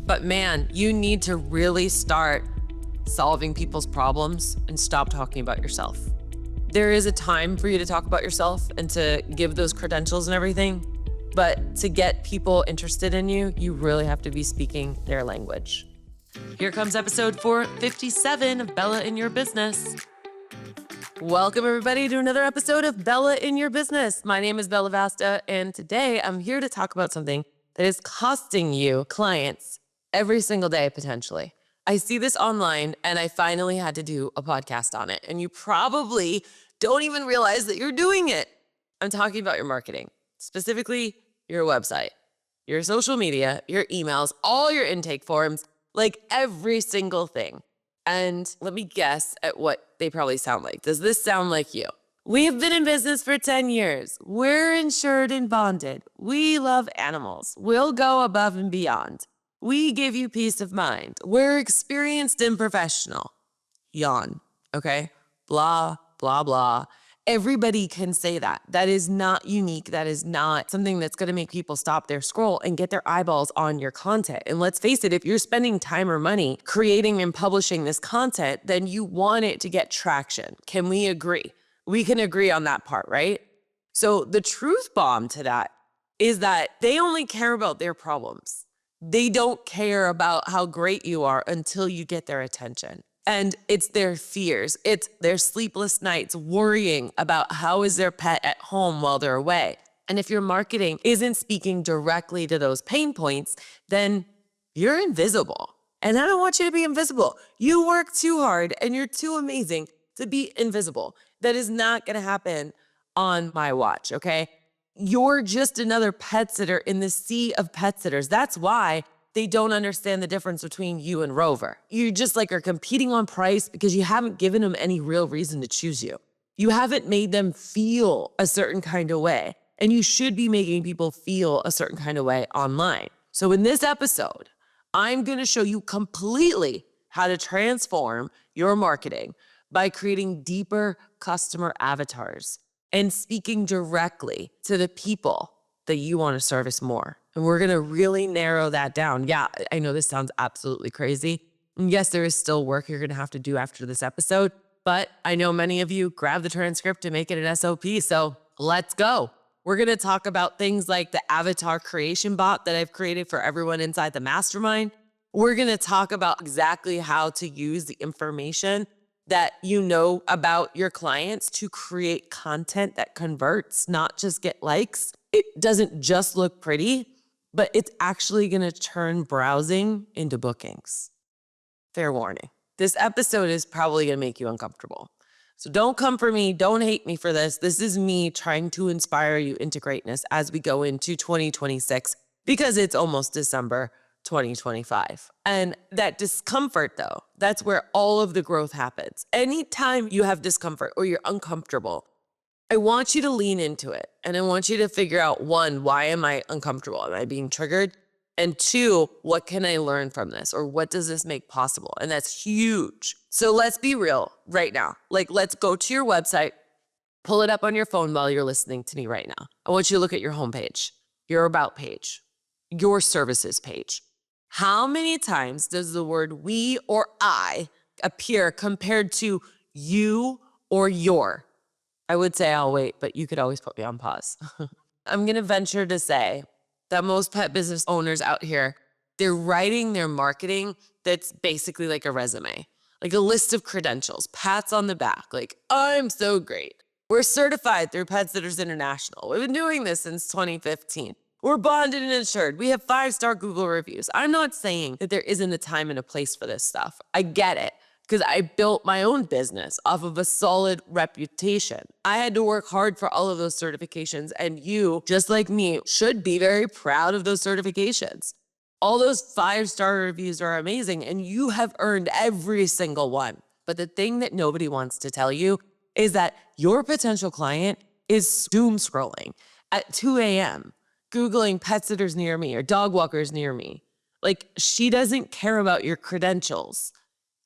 But man, you need to really start solving people's problems and stop talking about yourself. There is a time for you to talk about yourself and to give those credentials and everything. But to get people interested in you, you really have to be speaking their language. Here comes episode 457 of Bella in Your Business. Welcome everybody to another episode of Bella in Your Business. My name is Bella Vasta, and today I'm here to talk about something that is costing you clients every single day, potentially. I see this online and I finally had to do a podcast on it. And you probably don't even realize that you're doing it. I'm talking about your marketing, specifically your website, your social media, your emails, all your intake forms, like every single thing. And let me guess at what they probably sound like. Does this sound like you? We have been in business for 10 years. We're insured and bonded. We love animals. We'll go above and beyond. We give you peace of mind. We're experienced and professional. Yawn, okay? Blah, blah, blah. Everybody can say that. That is not unique. That is not something that's going to make people stop their scroll and get their eyeballs on your content. And let's face it, if you're spending time or money creating and publishing this content, then you want it to get traction. Can we agree? We can agree on that part, right? So the truth bomb to that is that they only care about their problems. They don't care about how great you are until you get their attention. And it's their fears. It's their sleepless nights worrying about how is their pet at home while they're away. And if your marketing isn't speaking directly to those pain points, then you're invisible. And I don't want you to be invisible. You work too hard and you're too amazing to be invisible. That is not going to happen on my watch, okay? You're just another pet sitter in the sea of pet sitters. That's why they don't understand the difference between you and Rover. You just are competing on price because you haven't given them any real reason to choose you. You haven't made them feel a certain kind of way. And you should be making people feel a certain kind of way online. So in this episode, I'm going to show you completely how to transform your marketing by creating deeper customer avatars and speaking directly to the people that you want to service more. And we're going to really narrow that down. Yeah, I know this sounds absolutely crazy. And yes, there is still work you're going to have to do after this episode, but I know many of you grab the transcript to make it an SOP. So let's go. We're going to talk about things like the avatar creation bot that I've created for everyone inside the mastermind. We're going to talk about exactly how to use the information that you know about your clients to create content that converts, not just get likes. It doesn't just look pretty, but it's actually going to turn browsing into bookings. Fair warning. This episode is probably going to make you uncomfortable. So don't come for me. Don't hate me for this. This is me trying to inspire you into greatness as we go into 2026 because it's almost December 2025. And that discomfort, though, that's where all of the growth happens. Anytime you have discomfort or you're uncomfortable, I want you to lean into it. And I want you to figure out, one, why am I uncomfortable? Am I being triggered? And two, what can I learn from this? Or what does this make possible? And that's huge. So let's be real right now. Let's go to your website, pull it up on your phone while you're listening to me right now. I want you to look at your homepage, your about page, your services page. How many times does the word we or I appear compared to you or your? I would say I'll wait, but you could always put me on pause. I'm going to venture to say that most pet business owners out here, they're writing their marketing that's basically like a resume, like a list of credentials, pats on the back, like, I'm so great. We're certified through Pet Sitters International. We've been doing this since 2015. We're bonded and insured. We have 5-star Google reviews. I'm not saying that there isn't a time and a place for this stuff. I get it, because I built my own business off of a solid reputation. I had to work hard for all of those certifications, and you, just like me, should be very proud of those certifications. All those 5-star reviews are amazing, and you have earned every single one. But the thing that nobody wants to tell you is that your potential client is doom scrolling at 2 a.m., Googling pet sitters near me or dog walkers near me. She doesn't care about your credentials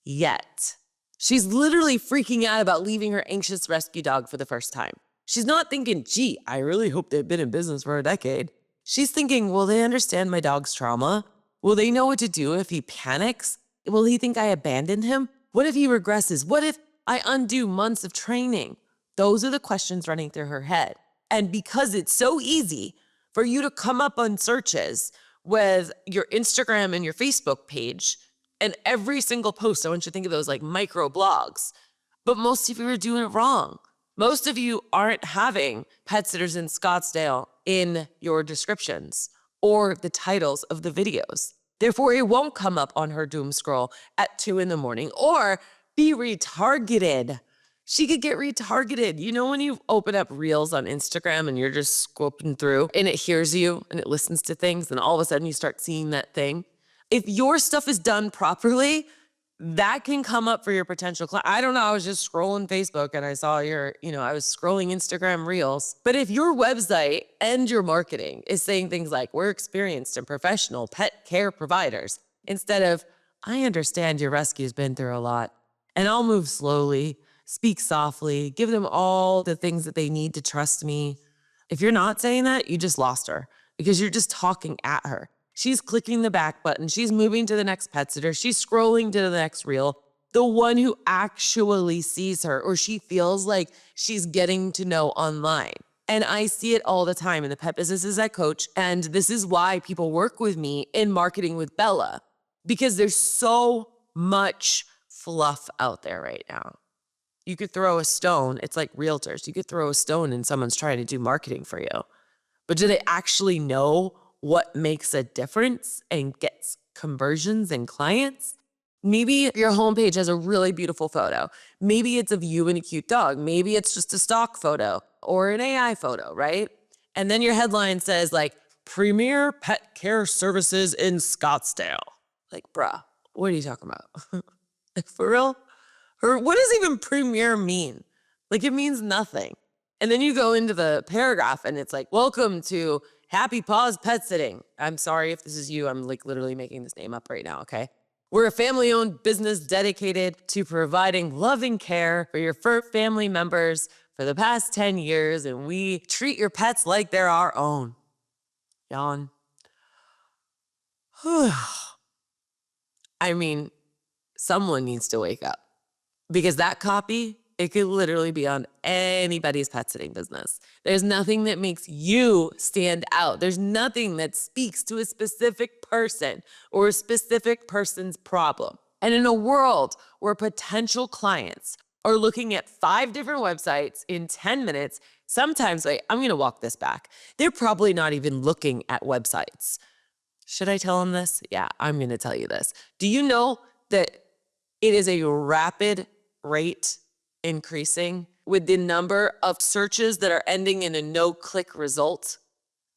yet. She's literally freaking out about leaving her anxious rescue dog for the first time. She's not thinking, gee, I really hope they've been in business for a decade. She's thinking, will they understand my dog's trauma? Will they know what to do if he panics? Will he think I abandoned him? What if he regresses? What if I undo months of training? Those are the questions running through her head. And because it's so easy for you to come up on searches with your Instagram and your Facebook page, and every single post, I want you to think of those like micro blogs. But most of you are doing it wrong. Most of you aren't having pet sitters in Scottsdale in your descriptions or the titles of the videos. Therefore, it won't come up on her doom scroll at 2 a.m. or be retargeted. She could get retargeted. You know when you open up Reels on Instagram and you're just scoping through and it hears you and it listens to things and all of a sudden you start seeing that thing? If your stuff is done properly, that can come up for your potential client. I don't know, I was just scrolling Facebook and I saw I was scrolling Instagram Reels. But if your website and your marketing is saying things like, we're experienced and professional pet care providers, instead of, I understand your rescue's been through a lot and I'll move slowly, speak softly, give them all the things that they need to trust me. If you're not saying that, you just lost her because you're just talking at her. She's clicking the back button. She's moving to the next pet sitter. She's scrolling to the next reel. The one who actually sees her or she feels like she's getting to know online. And I see it all the time in the pet businesses I coach. And this is why people work with me in marketing with Bella, because there's so much fluff out there right now. You could throw a stone. It's like realtors. You could throw a stone and someone's trying to do marketing for you. But do they actually know what makes a difference and gets conversions and clients? Maybe your homepage has a really beautiful photo. Maybe it's of you and a cute dog. Maybe it's just a stock photo or an AI photo, right? And then your headline says like, Premier Pet Care Services in Scottsdale. Like, bruh, what are you talking about? Like, for real? Or what does even premier mean? Like, it means nothing. And then you go into the paragraph and it's like, welcome to Happy Paws Pet Sitting. I'm sorry if this is you. I'm like literally making this name up right now, okay? We're a family-owned business dedicated to providing loving care for your fur family members for the past 10 years, and we treat your pets like they're our own. Yawn. I mean, someone needs to wake up because that copy, it could literally be on anybody's pet sitting business. There's nothing that makes you stand out. There's nothing that speaks to a specific person or a specific person's problem. And in a world where potential clients are looking at 5 different websites in 10 minutes, sometimes, I'm gonna walk this back. They're probably not even looking at websites. Should I tell them this? Yeah, I'm gonna tell you this. Do you know that it is a rapid rate increasing with the number of searches that are ending in a no-click result?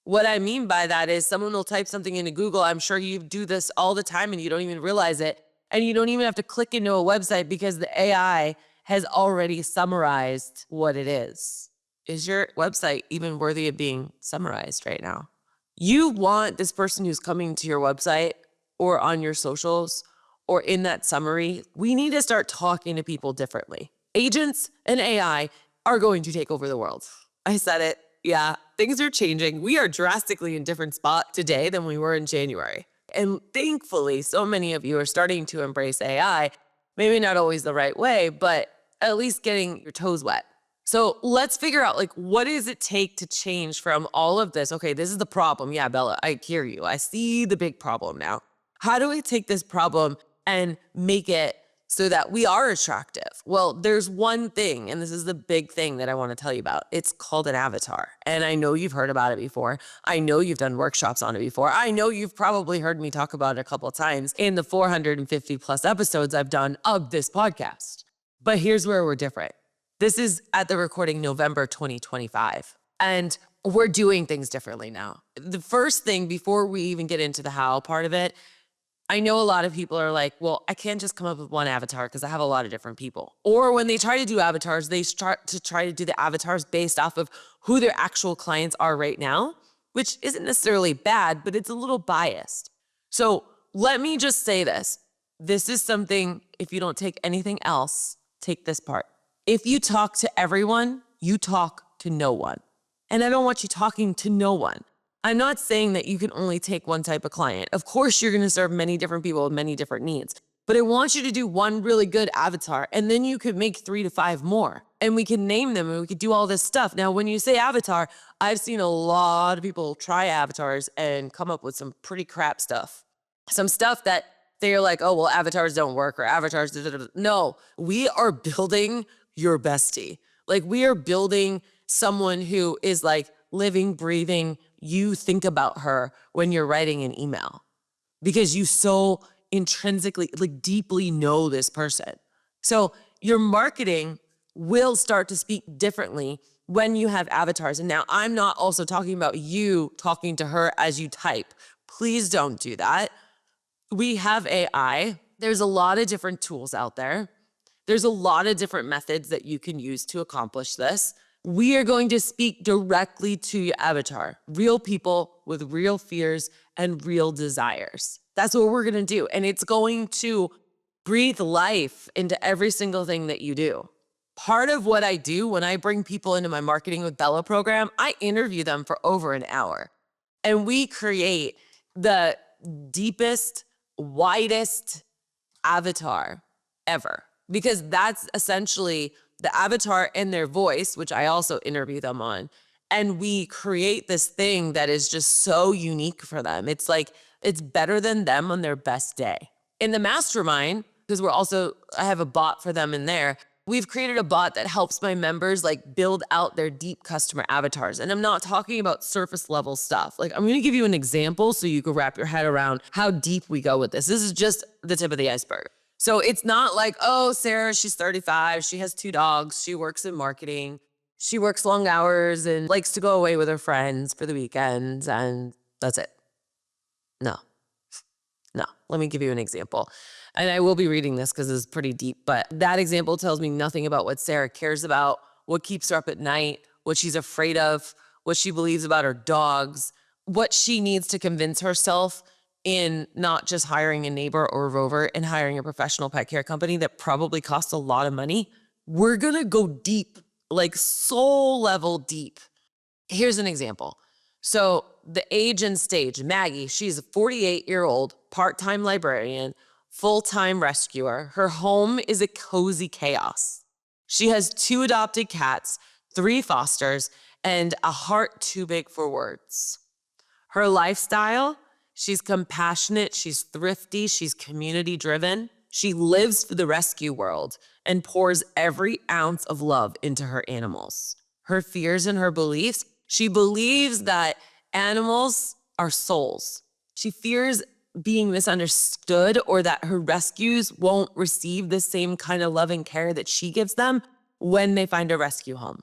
What I mean by that is someone will type something into Google. I'm sure you do this all the time and you don't even realize it. And you don't even have to click into a website because the AI has already summarized what it is. Is your website even worthy of being summarized right now? You want this person who's coming to your website or on your socials or in that summary, we need to start talking to people differently. Agents and AI are going to take over the world. I said it. Yeah, things are changing. We are drastically in a different spot today than we were in January. And thankfully, so many of you are starting to embrace AI, maybe not always the right way, but at least getting your toes wet. So let's figure out, like, what does it take to change from all of this? Okay, this is the problem. Yeah, Bella, I hear you. I see the big problem now. How do we take this problem and make it so that we are attractive? Well, there's one thing, and this is the big thing that I want to tell you about. It's called an avatar. And I know you've heard about it before. I know you've done workshops on it before. I know you've probably heard me talk about it a couple of times in the 450 plus episodes I've done of this podcast. But here's where we're different. This is at the recording November 2025. And we're doing things differently now. The first thing, before we even get into the how part of it, I know a lot of people are like, well, I can't just come up with one avatar because I have a lot of different people. Or when they try to do avatars, they start to try to do the avatars based off of who their actual clients are right now, which isn't necessarily bad, but it's a little biased. So let me just say this. This is something, if you don't take anything else, take this part. If you talk to everyone, you talk to no one. And I don't want you talking to no one. I'm not saying that you can only take one type of client. Of course, you're going to serve many different people with many different needs. But I want you to do one really good avatar, and then you could make 3 to 5 more. And we can name them and we could do all this stuff. Now, when you say avatar, I've seen a lot of people try avatars and come up with some pretty crap stuff. Some stuff that they're like, oh, well, avatars don't work or avatars. Da, da, da. No, we are building your bestie. Like, we are building someone who is like living, breathing. You think about her when you're writing an email because you so intrinsically, like deeply know this person. So your marketing will start to speak differently when you have avatars. And now I'm not also talking about you talking to her as you type. Please don't do that. We have AI. There's a lot of different tools out there. There's a lot of different methods that you can use to accomplish this. We are going to speak directly to your avatar, real people with real fears and real desires. That's what we're going to do. And it's going to breathe life into every single thing that you do. Part of what I do when I bring people into my Marketing with Bella program, I interview them for over an hour. And we create the deepest, widest avatar ever. Because that's essentially the avatar and their voice, which I also interview them on. And we create this thing that is just so unique for them. It's like, it's better than them on their best day. In the mastermind, because I have a bot for them in there, we've created a bot that helps my members like build out their deep customer avatars. And I'm not talking about surface level stuff. Like, I'm gonna give you an example so you can wrap your head around how deep we go with this. This is just the tip of the iceberg. So it's not like, oh, Sarah, she's 35, she has 2 dogs, she works in marketing, she works long hours and likes to go away with her friends for the weekends, and that's it. No. Let me give you an example. And I will be reading this because it's pretty deep, but that example tells me nothing about what Sarah cares about, what keeps her up at night, what she's afraid of, what she believes about her dogs, what she needs to convince herself in not just hiring a neighbor or a rover and hiring a professional pet care company that probably costs a lot of money. We're gonna go deep, like soul level deep. Here's an example. So the age and stage, Maggie, she's a 48-year-old part-time librarian, full-time rescuer. Her home is a cozy chaos. She has 2 adopted cats, 3 fosters, and a heart too big for words. Her lifestyle, she's compassionate, she's thrifty, she's community-driven. She lives for the rescue world and pours every ounce of love into her animals. Her fears and her beliefs, she believes that animals are souls. She fears being misunderstood or that her rescues won't receive the same kind of love and care that she gives them when they find a rescue home.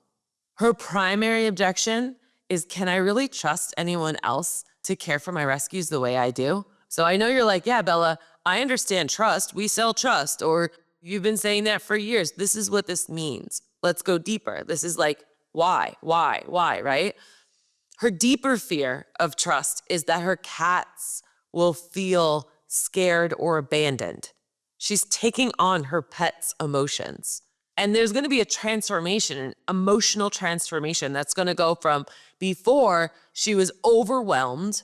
Her primary objection is, can I really trust anyone else to care for my rescues the way I do? So I know you're like, yeah, Bella, I understand trust. We sell trust, or you've been saying that for years. This is what this means. Let's go deeper. This is like, why, right? Her deeper fear of trust is that her cats will feel scared or abandoned. She's taking on her pet's emotions. And there's going to be a transformation, an emotional transformation that's going to go from before she was overwhelmed,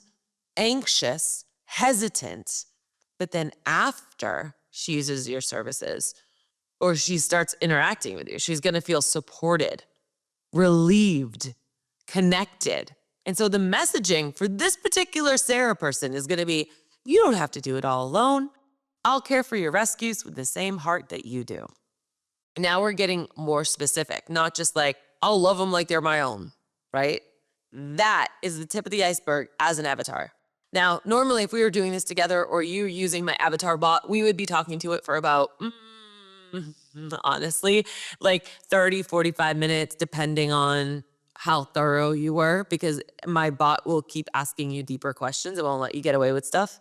anxious, hesitant, but then after she uses your services or she starts interacting with you, she's going to feel supported, relieved, connected. And so the messaging for this particular Sarah person is going to be, you don't have to do it all alone. I'll care for your rescues with the same heart that you do. Now we're getting more specific, not just like, I'll love them like they're my own, right? That is the tip of the iceberg as an avatar. Now, normally if we were doing this together or you using my avatar bot, we would be talking to it for about, honestly, like 30, 45 minutes, depending on how thorough you were, because my bot will keep asking you deeper questions. It won't let you get away with stuff.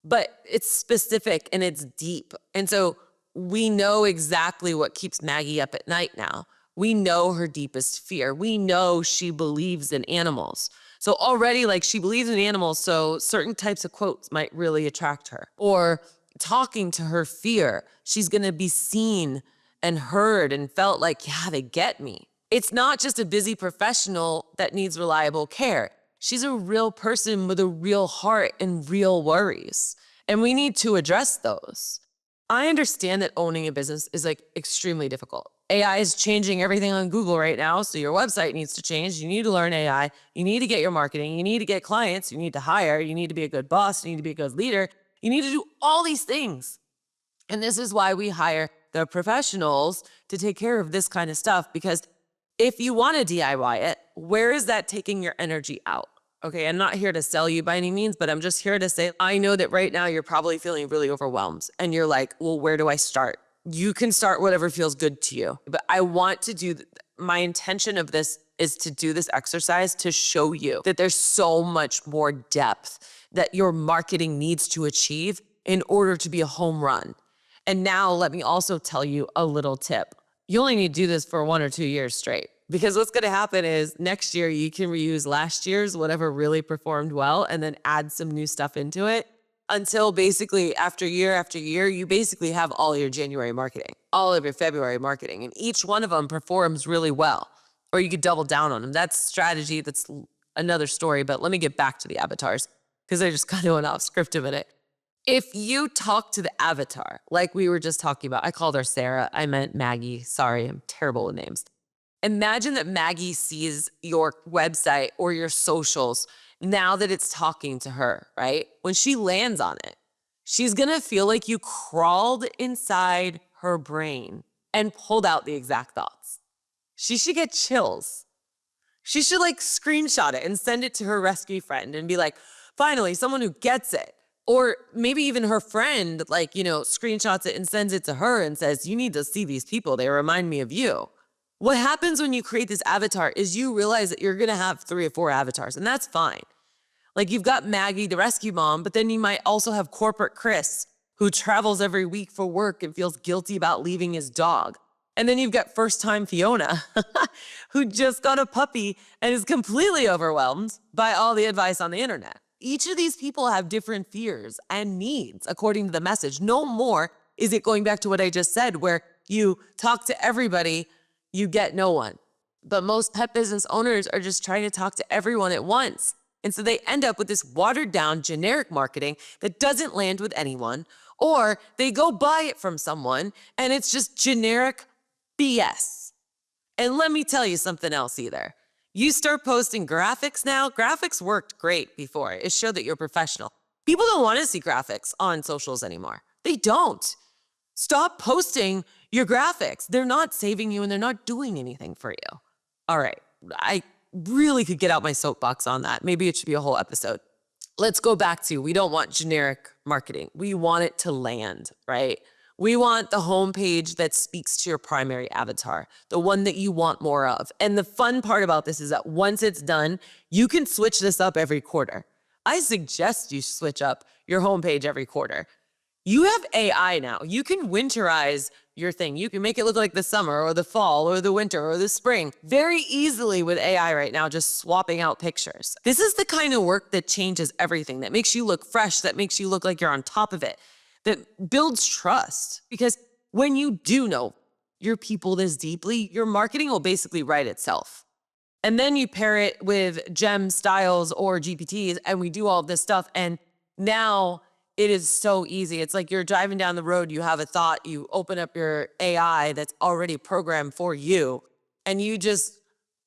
But it's specific and it's deep. And so we know exactly what keeps Maggie up at night now. We know her deepest fear. We know she believes in animals. So already, like, she believes in animals, so certain types of quotes might really attract her. Or talking to her fear, she's gonna be seen and heard and felt like, yeah, they get me. It's not just a busy professional that needs reliable care. She's a real person with a real heart and real worries. And we need to address those. I understand that owning a business is like extremely difficult. AI is changing everything on Google right now. So your website needs to change. You need to learn AI. You need to get your marketing. You need to get clients. You need to hire. You need to be a good boss. You need to be a good leader. You need to do all these things. And this is why we hire the professionals to take care of this kind of stuff, because if you want to DIY it, where is that taking your energy out? Okay, I'm not here to sell you by any means, but I'm just here to say, I know that right now you're probably feeling really overwhelmed and you're like, well, where do I start? You can start whatever feels good to you. But I want to do, my intention of this is to do this exercise to show you that there's so much more depth that your marketing needs to achieve in order to be a home run. And now let me also tell you a little tip. You only need to do this for 1 or 2 years straight, because what's going to happen is next year you can reuse last year's, whatever really performed well, and then add some new stuff into it until basically after year, you basically have all your January marketing, all of your February marketing, and each one of them performs really well, or you could double down on them. That's strategy. That's another story, but let me get back to the avatars because I just kind of went off script a minute. If you talk to the avatar, like we were just talking about, I called her Sarah, I meant Maggie. Sorry, I'm terrible with names. Imagine that Maggie sees your website or your socials now that it's talking to her, right? When she lands on it, she's gonna feel like you crawled inside her brain and pulled out the exact thoughts. She should get chills. She should like screenshot it and send it to her rescue friend and be like, finally, someone who gets it. Or maybe even her friend, like, screenshots it and sends it to her and says, you need to see these people. They remind me of you. What happens when you create this avatar is you realize that you're going to have 3 or 4 avatars, and that's fine. Like you've got Maggie, the rescue mom, but then you might also have corporate Chris, who travels every week for work and feels guilty about leaving his dog. And then you've got first-time Fiona, who just got a puppy and is completely overwhelmed by all the advice on the internet. Each of these people have different fears and needs according to the message. No more is it going back to what I just said, where you talk to everybody, you get no one. But most pet business owners are just trying to talk to everyone at once. And so they end up with this watered down generic marketing that doesn't land with anyone, or they go buy it from someone and it's just generic BS. And let me tell you something else either. You start posting graphics now. Graphics worked great before. It showed that you're professional. People don't want to see graphics on socials anymore. They don't. Stop posting your graphics. They're not saving you and they're not doing anything for you. All right. I really could get out my soapbox on that. Maybe it should be a whole episode. Let's go back to, we don't want generic marketing. We want it to land, right? We want the homepage that speaks to your primary avatar, the one that you want more of. And the fun part about this is that once it's done, you can switch this up every quarter. I suggest you switch up your homepage every quarter. You have AI now. You can winterize your thing. You can make it look like the summer or the fall or the winter or the spring very easily with AI right now, just swapping out pictures. This is the kind of work that changes everything, that makes you look fresh, that makes you look like you're on top of it, that builds trust. Because when you do know your people this deeply, your marketing will basically write itself. And then you pair it with gem styles or GPTs, and we do all this stuff. And now it is so easy. It's like you're driving down the road, you have a thought, you open up your AI that's already programmed for you, and you just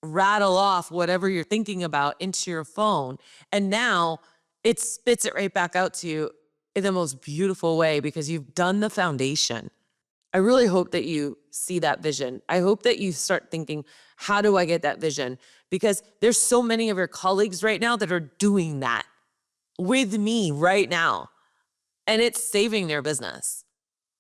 rattle off whatever you're thinking about into your phone. And now it spits it right back out to you in the most beautiful way because you've done the foundation. I really hope that you see that vision. I hope that you start thinking, how do I get that vision? Because there's so many of your colleagues right now that are doing that with me right now. And it's saving their business.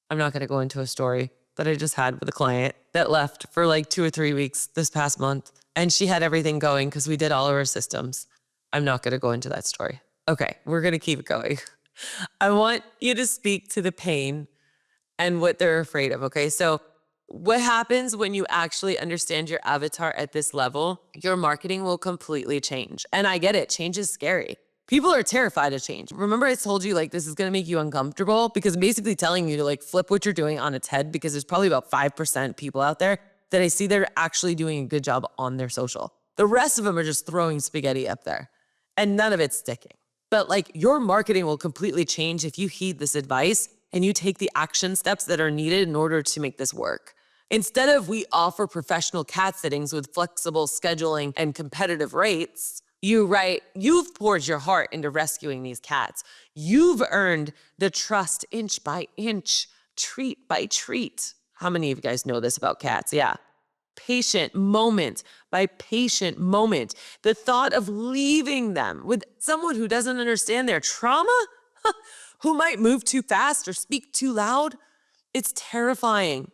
I'm not going to go into a story that I just had with a client that left for like 2 or 3 weeks this past month. And she had everything going because we did all of our systems. I'm not going to go into that story. Okay, we're going to keep it going. I want you to speak to the pain and what they're afraid of, okay? So what happens when you actually understand your avatar at this level? Your marketing will completely change. And I get it, change is scary. People are terrified of change. Remember I told you like this is gonna make you uncomfortable because I'm basically telling you to like flip what you're doing on its head because there's probably about 5% people out there that I see that are actually doing a good job on their social. The rest of them are just throwing spaghetti up there. and none of it's sticking. But like your marketing will completely change if you heed this advice and you take the action steps that are needed in order to make this work. Instead of we offer professional cat sittings with flexible scheduling and competitive rates, you write, you've poured your heart into rescuing these cats. You've earned the trust inch by inch, treat by treat. How many of you guys know this about cats? Yeah. Patient moment by patient moment. The thought of leaving them with someone who doesn't understand their trauma, who might move too fast or speak too loud, it's terrifying.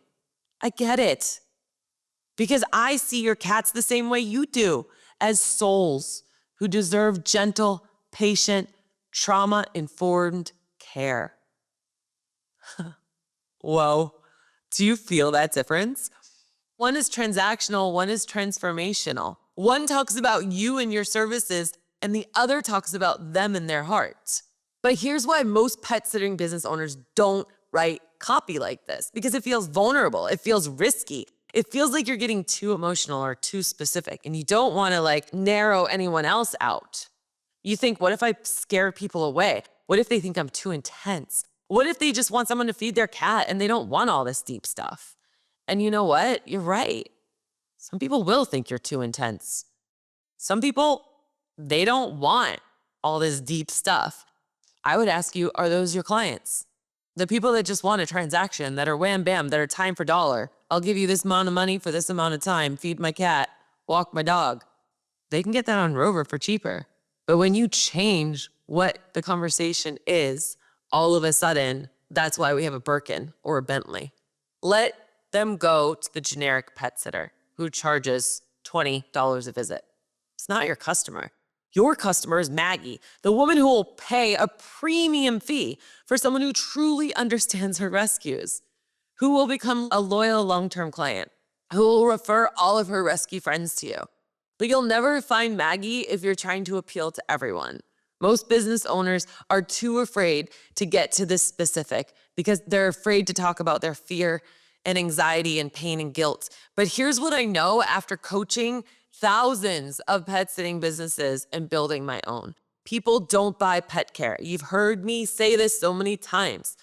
I get it. Because I see your cats the same way you do, as souls who deserve gentle, patient, trauma-informed care. Whoa. Do you feel that difference? One is transactional, one is transformational. One talks about you and your services, and the other talks about them and their heart. But here's why most pet sitting business owners don't write copy like this, because it feels vulnerable, it feels risky. It feels like you're getting too emotional or too specific, and you don't want to like narrow anyone else out. You think, what if I scare people away? What if they think I'm too intense? What if they just want someone to feed their cat and they don't want all this deep stuff? And you know what? You're right. Some people will think you're too intense. Some people, they don't want all this deep stuff. I would ask you, are those your clients? The people that just want a transaction, that are wham bam, that are time for dollar. I'll give you this amount of money for this amount of time, feed my cat, walk my dog. They can get that on Rover for cheaper. But when you change what the conversation is, all of a sudden, that's why we have a Birkin or a Bentley. Let them go to the generic pet sitter who charges $20 a visit. It's not your customer. Your customer is Maggie, the woman who will pay a premium fee for someone who truly understands her rescues, who will become a loyal long-term client, who will refer all of her rescue friends to you. But you'll never find Maggie if you're trying to appeal to everyone. Most business owners are too afraid to get to this specific because they're afraid to talk about their fear and anxiety and pain and guilt. But here's what I know after coaching thousands of pet sitting businesses and building my own. People don't buy pet care. You've heard me say this so many times.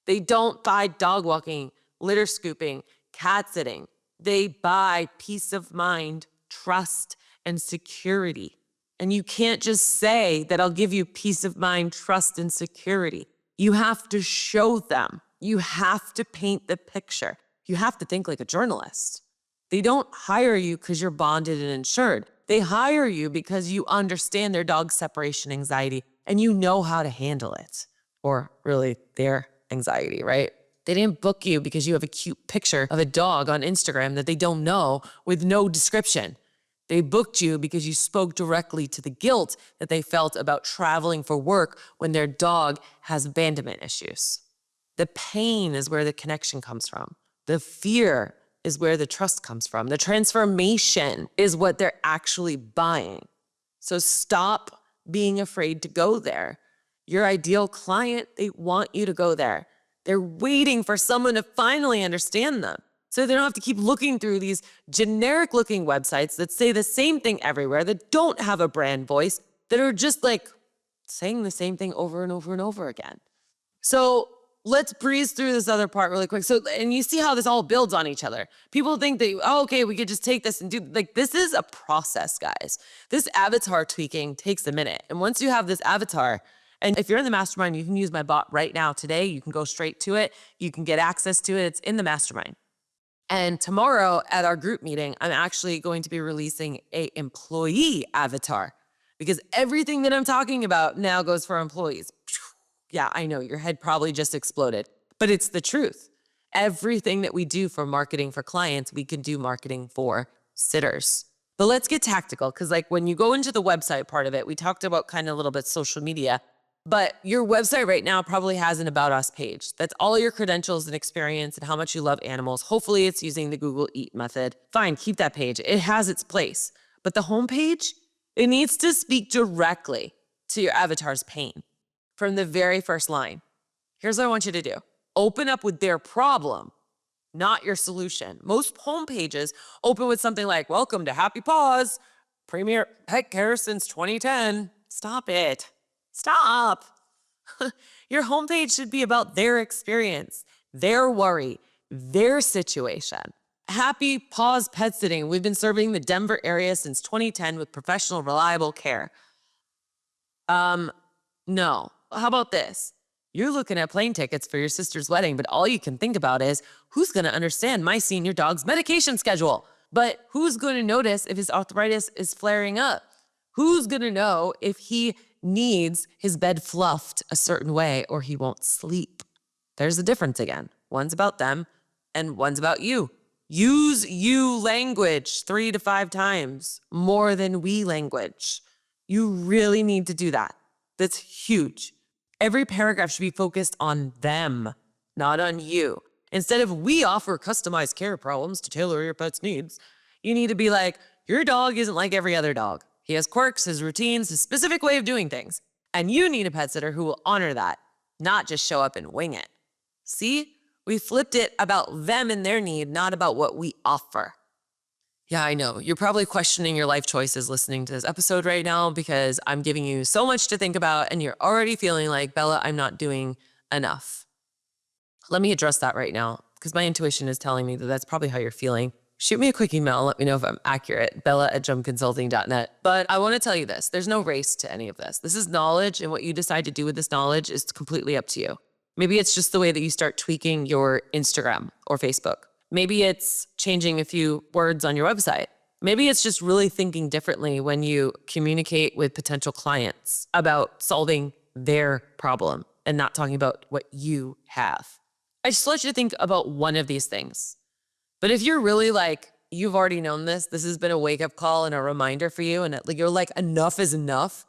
They don't buy dog walking, litter scooping, cat sitting. They buy peace of mind, trust, and security. And you can't just say that I'll give you peace of mind, trust, and security. You have to show them. You have to paint the picture. You have to think like a journalist. They don't hire you because you're bonded and insured. They hire you because you understand their dog's separation anxiety and you know how to handle it. Or really their anxiety, right? They didn't book you because you have a cute picture of a dog on Instagram that they don't know with no description. They booked you because you spoke directly to the guilt that they felt about traveling for work when their dog has abandonment issues. The pain is where the connection comes from. The fear is where the trust comes from. The transformation is what they're actually buying. So stop being afraid to go there. Your ideal client, they want you to go there. They're waiting for someone to finally understand them. So they don't have to keep looking through these generic looking websites that say the same thing everywhere, that don't have a brand voice, that are just like saying the same thing over and over and over again. So let's breeze through this other part really quick. So, and you see how this all builds on each other. People think that, oh, okay, we could just take this and do, like, this is a process, guys. This avatar tweaking takes a minute. And once you have this avatar, and if you're in the mastermind, you can use my bot right now today. You can go straight to it. You can get access to it. It's in the mastermind. And tomorrow at our group meeting, I'm actually going to be releasing a employee avatar because everything that I'm talking about now goes for employees. Yeah, I know your head probably just exploded, but it's the truth. Everything that we do for marketing for clients, we can do marketing for sitters. But let's get tactical because like when you go into the website part of it, we talked about kind of a little bit social media, but your website right now probably has an About Us page. That's all your credentials and experience and how much you love animals. Hopefully it's using the Google Eat method. Fine, keep that page. It has its place. But the homepage, it needs to speak directly to your avatar's pain from the very first line. Here's what I want you to do. Open up with their problem, not your solution. Most homepages open with something like, welcome to Happy Paws, premier pet care since 2010. Stop it. Stop. Your homepage should be about their experience, their worry, their situation. Happy Paws Pet Sitting. We've been serving the Denver area since 2010 with professional, reliable care. No. How about this? You're looking at plane tickets for your sister's wedding, but all you can think about is who's going to understand my senior dog's medication schedule? But who's going to notice if his arthritis is flaring up? Who's going to know if he needs his bed fluffed a certain way or he won't sleep? There's a difference again. One's about them and one's about you. Use you language 3 to 5 times more than we language. You really need to do that. That's huge. Every paragraph should be focused on them, not on you. Instead of we offer customized care problems to tailor your pet's needs, you need to be like, your dog isn't like every other dog. He has quirks, his routines, his specific way of doing things. And you need a pet sitter who will honor that, not just show up and wing it. See? We flipped it about them and their need, not about what we offer. Yeah, I know. You're probably questioning your life choices listening to this episode right now because I'm giving you so much to think about and you're already feeling like, Bella, I'm not doing enough. Let me address that right now because my intuition is telling me that that's probably how you're feeling. Shoot me a quick email and let me know if I'm accurate, bella@jumpconsulting.net. But I want to tell you this. There's no race to any of this. This is knowledge, and what you decide to do with this knowledge is completely up to you. Maybe it's just the way that you start tweaking your Instagram or Facebook. Maybe it's changing a few words on your website. Maybe it's just really thinking differently when you communicate with potential clients about solving their problem and not talking about what you have. I just want you to think about one of these things. But if you're really like, you've already known this has been a wake-up call and a reminder for you, and you're like, enough is enough,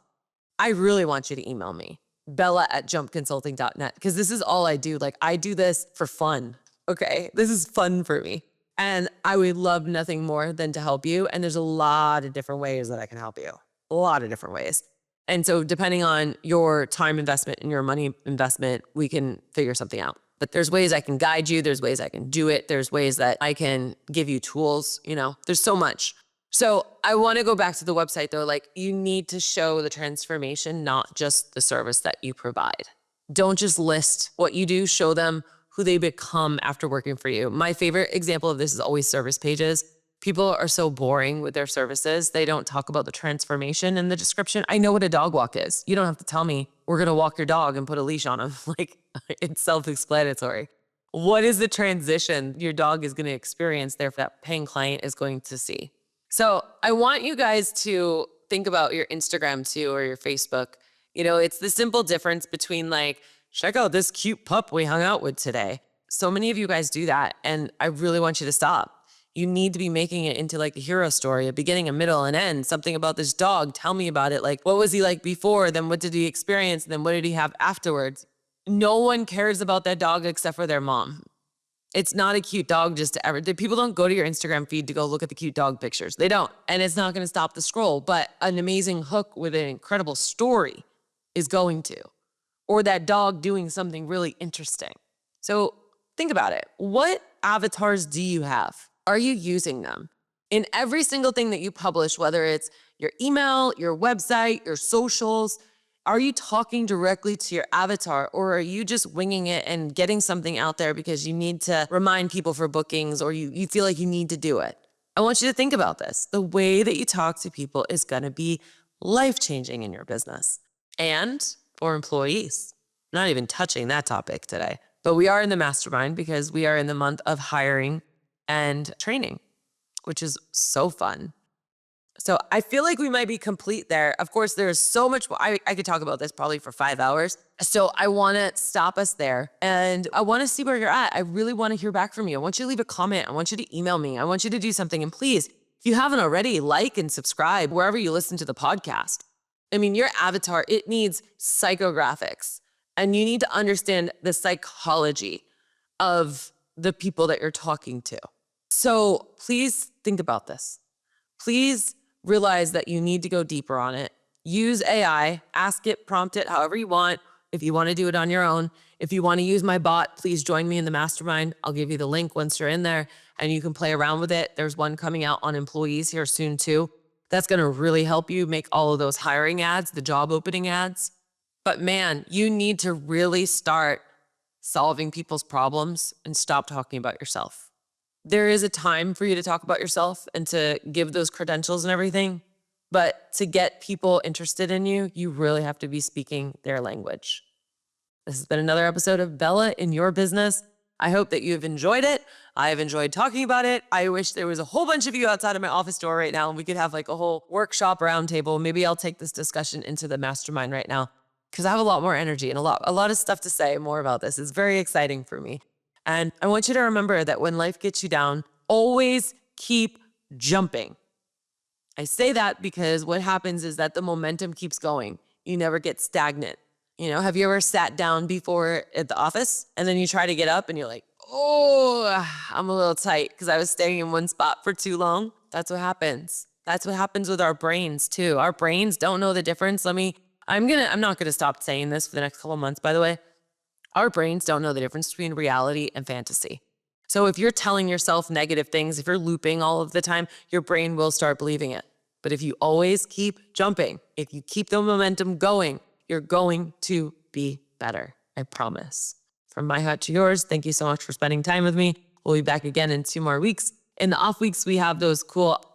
I really want you to email me, bella@jumpconsulting.net, because this is all I do. Like, I do this for fun, okay? This is fun for me. And I would love nothing more than to help you. And there's a lot of different ways that I can help you, a lot of different ways. And so depending on your time investment and your money investment, we can figure something out. But there's ways I can guide you. There's ways I can do it. There's ways that I can give you tools, there's so much. So I want to go back to the website though. Like, you need to show the transformation, not just the service that you provide. Don't just list what you do, show them who they become after working for you. My favorite example of this is always service pages. People are so boring with their services. They don't talk about the transformation in the description. I know what a dog walk is. You don't have to tell me we're going to walk your dog and put a leash on him. Like, it's self-explanatory. What is the transition your dog is going to experience there that paying client is going to see? So I want you guys to think about your Instagram too, or your Facebook. It's the simple difference between like, check out this cute pup we hung out with today. So many of you guys do that. And I really want you to stop. You need to be making it into like a hero story, a beginning, a middle, and end. Something about this dog. Tell me about it. Like, what was he like before? Then what did he experience? Then what did he have afterwards? No one cares about that dog except for their mom. It's not a cute dog just to ever. People don't go to your Instagram feed to go look at the cute dog pictures. They don't. And it's not going to stop the scroll. But an amazing hook with an incredible story is going to. Or that dog doing something really interesting. So think about it. What avatars do you have? Are you using them? In every single thing that you publish, whether it's your email, your website, your socials, are you talking directly to your avatar, or are you just winging it and getting something out there because you need to remind people for bookings, or you feel like you need to do it? I want you to think about this. The way that you talk to people is going to be life-changing in your business and for employees. Not even touching that topic today, but we are in the mastermind because we are in the month of hiring and training, which is so fun. So I feel like we might be complete there. Of course, there's so much. I could talk about this probably for 5 hours. So I want to stop us there. And I want to see where you're at. I really want to hear back from you. I want you to leave a comment. I want you to email me. I want you to do something. And please, if you haven't already, like and subscribe wherever you listen to the podcast. I mean, your avatar, it needs psychographics. And you need to understand the psychology of the people that you're talking to. So please think about this. Please realize that you need to go deeper on it. Use AI, ask it, prompt it, however you want. If you want to do it on your own, if you want to use my bot, please join me in the mastermind. I'll give you the link once you're in there and you can play around with it. There's one coming out on employees here soon too. That's going to really help you make all of those hiring ads, the job opening ads. But man, you need to really start solving people's problems and stop talking about yourself. There is a time for you to talk about yourself and to give those credentials and everything. But to get people interested in you, you really have to be speaking their language. This has been another episode of Bella in Your Business. I hope that you have enjoyed it. I have enjoyed talking about it. I wish there was a whole bunch of you outside of my office door right now and we could have like a whole workshop roundtable. Maybe I'll take this discussion into the mastermind right now because I have a lot more energy and a lot of stuff to say more about this. It's very exciting for me. And I want you to remember that when life gets you down, always keep jumping. I say that because what happens is that the momentum keeps going. You never get stagnant. Have you ever sat down before at the office and then you try to get up and you're like, oh, I'm a little tight because I was staying in one spot for too long? That's what happens. That's what happens with our brains too. Our brains don't know the difference. I'm not gonna stop saying this for the next couple of months, by the way. Our brains don't know the difference between reality and fantasy. So if you're telling yourself negative things, if you're looping all of the time, your brain will start believing it. But if you always keep jumping, if you keep the momentum going, you're going to be better. I promise. From my heart to yours, thank you so much for spending time with me. We'll be back again in 2 more weeks. In the off weeks, we have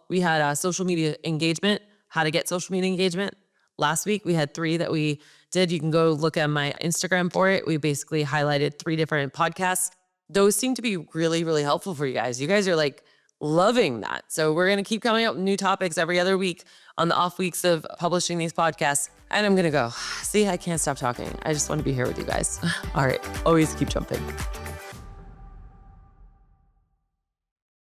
we had social media engagement, how to get social media engagement. Last week, we had 3 that we did. You can go look at my Instagram for it. We basically highlighted 3 different podcasts. Those seem to be really, really helpful for you guys. You guys are like loving that. So we're going to keep coming up with new topics every other week on the off weeks of publishing these podcasts. And I'm going to go. See, I can't stop talking. I just want to be here with you guys. All right. Always keep jumping.